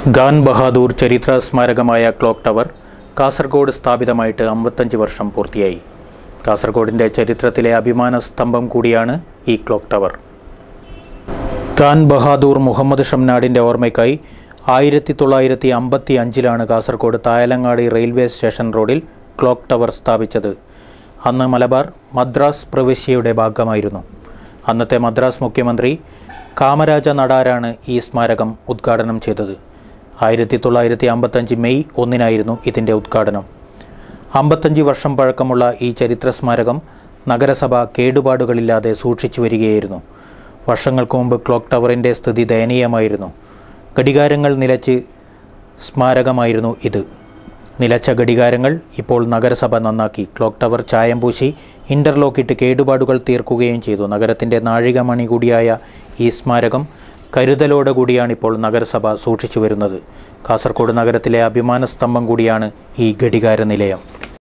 ഖാൻ ബഹാദൂർ ചരിത്ര സ്മാരകമായ clock tower Kasaragod സ്ഥാപിതമായിട്ട് 55 വർഷം പൂർത്തിയായി. കാസർഗോഡിൻ്റെ ചരിത്രത്തിലെ അഭിമാന സ്തംഭം കൂടിയാണ് ഈ ക്ലോക്ക് ടവർ. ഖാൻ ബഹാദൂർ മുഹമ്മദ് ഷംനാടിൻ്റെ ഓർമ്മയ്ക്കായി 1955 കാസർഗോഡ് തായലങ്ങാടി റെയിൽവേ സ്റ്റേഷൻ റോഡിൽ ക്ലോക്ക് ടവർ സ്ഥാപിച്ചത്. അന്ന് മലബാർ മദ്രാസ് പ്രവിശ്യയുടെ ഭാഗമായിരുന്നു. അന്നത്തെ മദ്രാസ് മുഖ്യമന്ത്രി കാമരാജ നടാരാണ് ഈ സ്മാരകം ഉദ്ഘാടനം ചെയ്തത്. 1955 മെയ് 1 ഇതിൻ്റെ ഉദ്ഘാടനം. 55 വർഷം പഴക്കമുള്ള ഈ ചരിത്ര സ്മാരകം നഗരസഭ കേടുപാടുകളില്ലാതെ സൂക്ഷിച്ചു വരികയായിരുന്നു. വർഷങ്ങൾക്ക് മുമ്പ് ക്ലോക്ക് ടവറിൻ്റെ സ്ഥിതി ദയനീയമായിരുന്നു. ഘടികാരങ്ങൾ നിലച്ച് സ്മാരകമായിരുന്നു ഇത്. നിലച്ച ഘടികാരങ്ങൾ ഇപ്പോൾ നഗരസഭ നന്നാക്കി. ക്ലോക്ക് ടവർ ചായം പൂശി ഇൻ്റർലോക്കിട്ട് കേടുപാടുകൾ തീർക്കുകയും ചെയ്തു. നഗരത്തിൻ്റെ നാഴികമണി കൂടിയായ ഈ സ്മാരകം കരുതലോടുകൂടിയാണിപ്പോൾ നഗരസഭ സൂക്ഷിച്ചു വരുന്നത്. കാസർഗോഡ് നഗരത്തിലെ അഭിമാന സ്തംഭം കൂടിയാണ് ഈ ഘടികാര നിലയം.